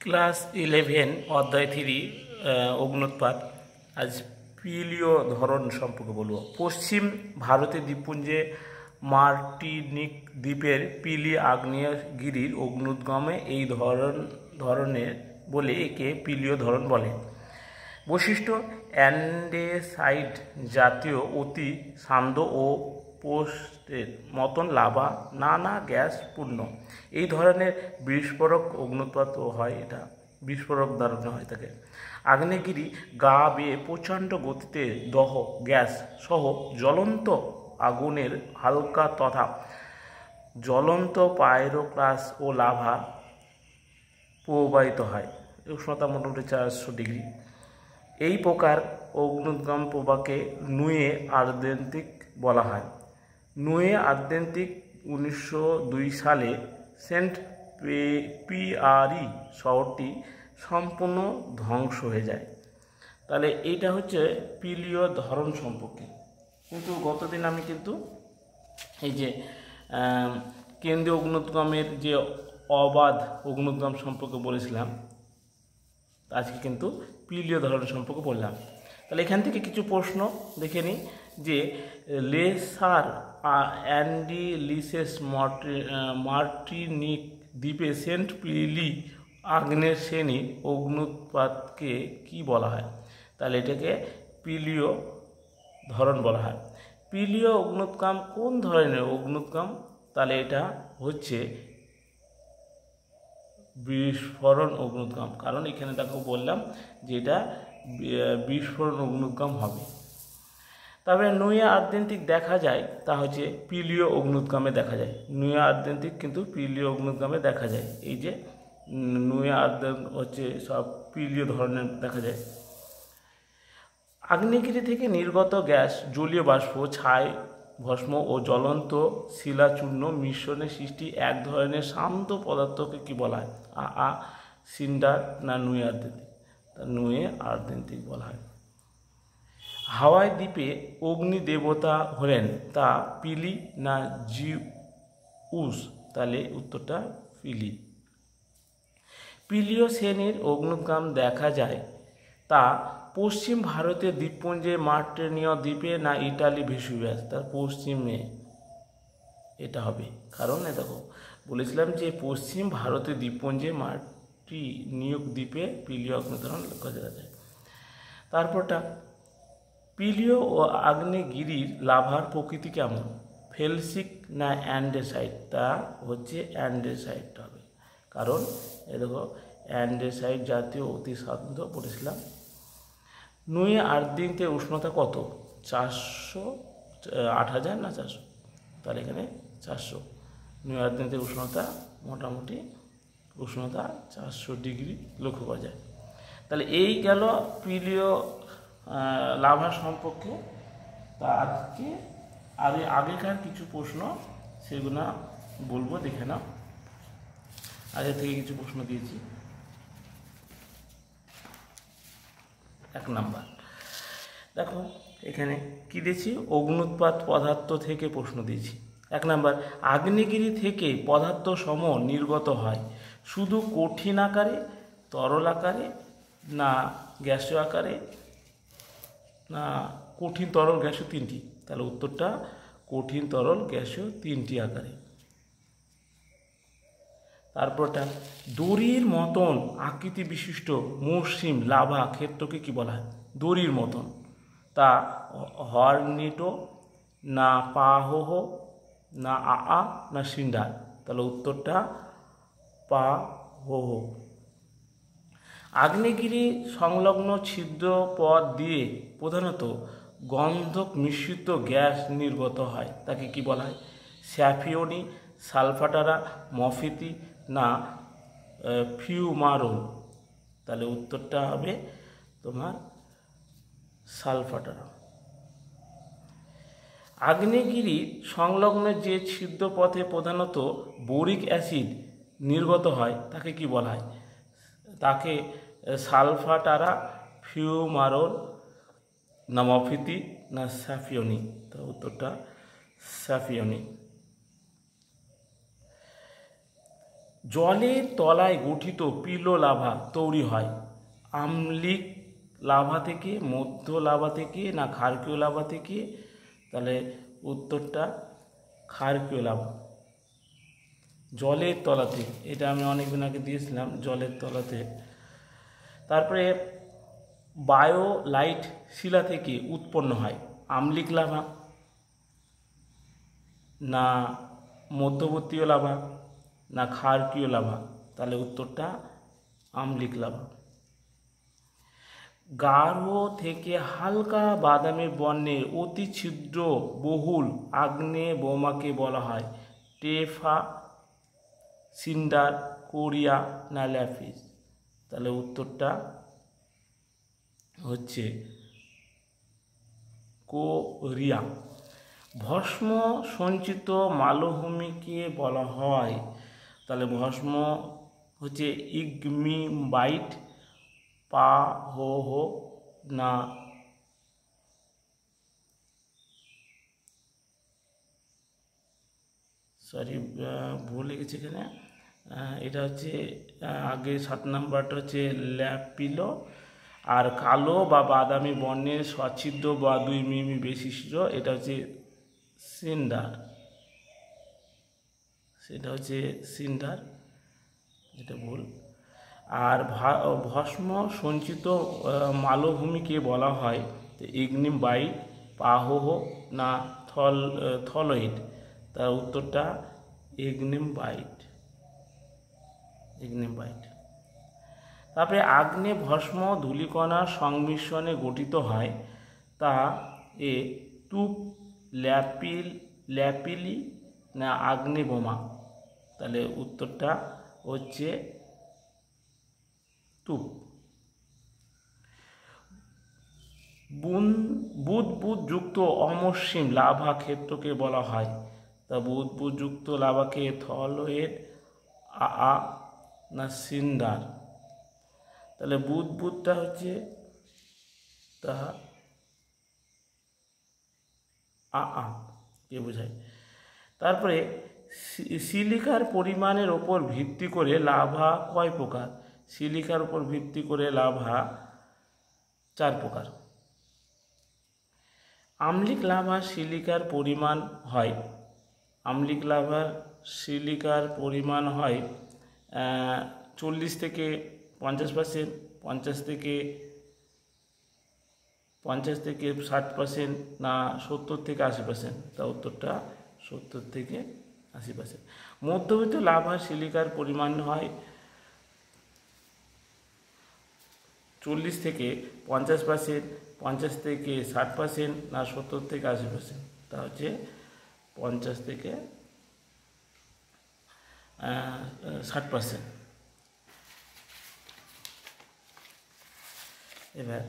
Class 11 অধ্যায় 3 অগ্ন্যুৎপাত। আজ পিলীয় ধরন সম্পর্কে বলবো। পশ্চিম ভারতের দ্বীপপুঞ্জে মার্টিনিক দ্বীপের পিলি আগ্নেয়গিরির অগ্ন্যুদ্গমে এই ধরনের বলে একে পিলীয় ধরন বলে। বৈশিষ্ট্য: অ্যান্ডেসাইট জাতীয় অতি সান্দ্র ও পোস্টের মতন লাভা নানা গ্যাস পূর্ণ। এই ধরনের বিস্ফোরক অগ্ন্যুৎপাত হয়, এটা বিস্ফোরক দ্বারা হয় থাকে। আগ্নেয়গিরি গা বেয়ে প্রচণ্ড গতিতে দহ গ্যাস সহ জ্বলন্ত আগুনের হালকা তথা জ্বলন্ত পাইরোক্লাস ও লাভা প্রবাহিত হয়। উষ্ণতা মোটামুটি 400 ডিগ্রি। এই প্রকার অগ্ন্যুদ্গম প্রবাহকে নুয়ে আর্দেন্তিক বলা হয়। নুয়ে আর্দেন্তিক 1902 সালে সেন্ট পিয়ারি শহরটি সম্পূর্ণ ধ্বংস হয়ে যায়। তাহলে এইটা হচ্ছে পিলীয় ধরন সম্পর্কে। কিন্তু গতদিন আমি কিন্তু এই যে কেন্দ্রীয় অগ্ন্যুদ্গমের যে অবাধ অগ্ন্যুদ্গম সম্পর্কে বলেছিলাম, আজকে কিন্তু পিলীয় ধরন সম্পর্কে বললাম। তাহলে এখান থেকে কিছু প্রশ্ন দেখে নিই যে লেসার অ্যান্ডিলিসেস মার্টিনিক দ্বীপে সেন্ট পিলি আগ্নেয় শ্রেণী অগ্ন্যুৎপাতকে কি বলা হয়? তাহলে এটাকে পিলীয় ধরন বলা হয়। পিলীয় অগ্ন্যুৎগম কোন ধরনের অগ্ন্যুৎগম? তাহলে এটা হচ্ছে বিস্ফোরণ অগ্ন্যুৎগম, কারণ এখানে দেখো বললাম যে এটা বিস্ফোরণ অগ্ন্যুৎগম হবে। তবে নুয়ে আর্দেন্তিক দেখা যায়, তা হচ্ছে পিলীয় অগ্ন্যুৎগমে দেখা যায়। নুয়ে আর্দেন্তিক কিন্তু পিলীয় অগ্ন্যুৎগমে দেখা যায়। এই যে নুয়ে আর্দেন্তিক হচ্ছে সব পিলীয় ধরনের দেখা যায়। আগ্নেয়গিরি থেকে নির্গত গ্যাস, জলীয় বাষ্প, ছাই, ভস্ম ও জ্বলন্ত শিলাচূর্ণ মিশ্রণে সৃষ্টি এক ধরনের শান্ত পদার্থকে কি বলা হয়? সিন্ডার না নুয়ে আর্দেন্তিক? নুয়ে আর্দেন্তিক বলা হয়। হাওয়াই দ্বীপে অগ্নি দেবতা হলেন তা পিলি না জিউস? তাহলে উত্তরটা পিলি। পিলীয় শ্রেণীর অগ্ন্যুৎগম দেখা যায় তা পশ্চিম ভারতের দ্বীপপুঞ্জে মার্টিনীয় দ্বীপে না ইটালি ভেসুভিয়াস? তার পশ্চিমে এটা হবে, কারণ দেখো বলেছিলাম যে পশ্চিম ভারতের দ্বীপপুঞ্জে মার্টিনীয় দ্বীপে পিলীয় অগ্ন্যুৎগম লক্ষ্য করা যায়। তারপরটা পিলীয় ও আগ্নেয়গিরির লাভার প্রকৃতি কেমন? ফেলসিক না অ্যান্ডেসাইট? তা হচ্ছে অ্যান্ডেসাইট হবে, কারণ এ দেখো অ্যান্ডেসাইট জাতীয় অতি সান্দ্র পড়েছিলাম। নুয়ে আর্দেন্তিকের উষ্ণতা কত? 400, 8000 না 400? তাহলে এখানে 400। নুয়ে আর্দেন্তিকের উষ্ণতা মোটামুটি 400 ডিগ্রি লক্ষ্য করা যায়। তাহলে এই গেল পিলীয় লাভা সম্পর্কে। তা আজকে আগেকার কিছু প্রশ্ন সেগুলো বলবো, দেখে নাও। আগে থেকে কিছু প্রশ্ন দিয়েছি। 1 নাম্বার দেখো এখানে কি দিয়েছি? অগ্ন্যুৎপাত পদার্থ থেকে প্রশ্ন দিয়েছি। 1 নাম্বার, আগ্নেয়গিরি থেকে পদার্থ সমূহ নির্গত হয় শুধু কঠিন আকারে, তরল আকারে না গ্যাসীয় আকারে না কঠিন, তরল, গ্যাসীয় 3টি? তাহলে উত্তরটা কঠিন, তরল, গ্যাসীয় 3টি আকারে। তারপরটা দড়ির মতন আকৃতি বিশিষ্ট মসৃণ লাভা ক্ষেত্রকে কি বলা হয়? দড়ির মতন, তা হর্নিটো না পাহোহ না না সিন্ডার? তাহলে উত্তরটা পাহোহ। আগ্নেয়গিরি সংলগ্ন ছিদ্র পথ দিয়ে প্রধানত গন্ধক মিশ্রিত গ্যাস নির্গত হয়, তাকে কি বলা হয়? স্যাফিয়নি, সালফাটারা, মফিতি না ফিউমারোল? তাহলে উত্তরটা হবে তোমার সালফাটারা। আগ্নেয়গিরি সংলগ্ন যে ছিদ্রপথে প্রধানত বোরিক অ্যাসিড নির্গত হয় তাকে কি বলা হয়? তাকে সালফাটারা, ফিউমারোল না মফিতি না স্যাফিয়নি? তো উত্তরটা স্যাফিয়নি। জলের তলায় গঠিত পিলো লাভা তৈরি হয় আম্লিক লাভা থেকে, মধ্য লাভা থেকে, না ক্ষারকীয় লাভা থেকে? তাহলে উত্তরটা ক্ষারকীয় লাভা। জলের তলাতে, এটা আমি অনেকদিন আগে দিয়েছিলাম, জলের তলাতে। তারপরে বায়োলাইট শিলা থেকে উৎপন্ন হয় আম্লিক লাভা, না মধ্যবর্তীয় লাভা, না ক্ষারকীয় লাভা? তাহলে উত্তরটা আম্লিক লাভা। গাঢ় থেকে হালকা বাদামি বর্ণের অতি ছিদ্র বহুল আগ্নেয় বোমাকে বলা হয় টেফা, সিন্ডার, কোরিয়া, না ল্যাপিস? তাহলে উত্তরটা হচ্ছে কোরিয়া। ভস্ম সঞ্চিত মালভূমিকে বলা হয়, তাহলে ভস্ম হচ্ছে ইগনিমাইট, পাহহ, না সরি ভুলে গেছি এখানে, এটা হচ্ছে আগে 7 নাম্বারটা হচ্ছে ল্যাপিলো, আর কালো বা বাদামি বর্ণের সচ্ছিদ্র বা 2 মিমি বিশিষ্ট এটা হচ্ছে সিন্ডার, সেটা হচ্ছে সিন্ডার, যেটা ভুল। আর ভস্ম সঞ্চিত মালভূমিকে বলা হয় ইগনিমাইট, পাহহ, না থলয়েড? তার উত্তরটা ইগনিমাইট। তারপরে আগ্নেয় ভস্ম ধূলিকণার সংমিশ্রণে গঠিত হয়, তা এ টুপ, ল্যাপিলি, না আগ্নেয় বোমা? তাহলে উত্তরটা হচ্ছে টুপ। বুদবুদযুক্ত অমসৃণ লাভা ক্ষেত্রকে বলা হয়, তা বুদবুদযুক্ত লাভাকে থলয়েড, না সিন্ডার? তাহলে বুদবুদটা হচ্ছে তা কে বোঝায়। তারপরে সিলিকার পরিমাণের ওপর ভিত্তি করে লাভা কয় প্রকার? সিলিকার উপর ভিত্তি করে লাভা 4 প্রকার। আম্লিক লাভা সিলিকার পরিমাণ হয়, আম্লিক লাভার সিলিকার পরিমাণ হয় 40 থেকে 50%, 50 থেকে 60%, না 70 থেকে 80%? তা উত্তরটা 70 থেকে 80%। মধ্যবিত্ত লাভা সিলিকার পরিমাণ হয় 40 থেকে 50%, 50 থেকে 60%, না 70 থেকে 80%? তা হচ্ছে 50 থেকে 60%। এবার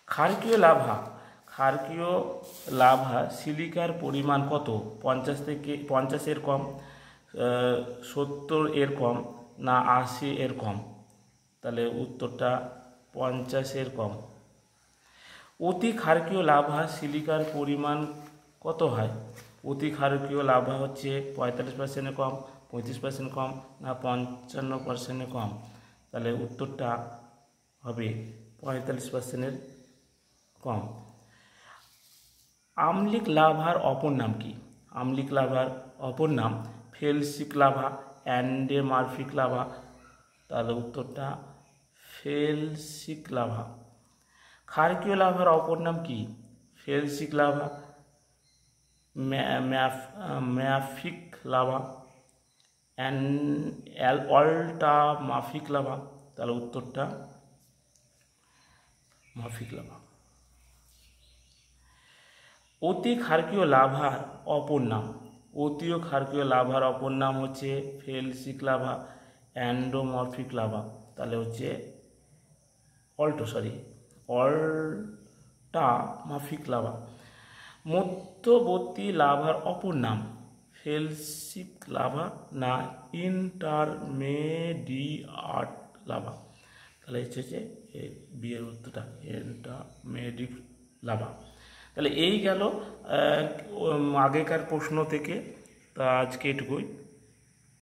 ক্ষারকীয় লাভা সিলিকার পরিমাণ কত? 50 থেকে 50-এর কম, 70-এর কম, না 80-এর কম? তাহলে উত্তরটা 50-এর কম। অতি ক্ষারকীয় লাভা সিলিকার পরিমাণ কত হয়? অতি ক্ষারকীয় লাভা হচ্ছে 45%-এর কম, 35% কম, না 55%-এর কম? তাহলে উত্তরটা হবে 45%-এর কম। আম্লিক লাভার অপর নাম কি? আম্লিক লাভার অপর নাম ফেলসিক লাভা, অ্যান্ডেমারফিক লাভা? তাহলে উত্তরটা ফেলসিক লাভা। ক্ষারকীয় লাভার অপর নাম কি? ফেলসিক লাভা, ম্যাফিক লাভা, অল্টামাফিক লাভা? তাহলে উত্তরটা মাফিক লাভা। অতি ক্ষারকীয় লাভার অপর নাম, অতিও ক্ষারকীয় লাভার অপর নাম হচ্ছে ফেলসিক লাভা, অ্যান্ডোমরফিক লাভা? তাহলে হচ্ছে অল্টামাফিক লাভা। মধ্যবর্তী লাভার অপর নাম ফেলসিক লাভা, না ইন্টারমেডিয়েট লাভা? তাহলে হচ্ছে বিয়ের উত্তরটা ইন্টারমেডিয়েট লাভা। তাহলে এই গেল আগেকার প্রশ্ন থেকে। তা আজকে এটুকুই।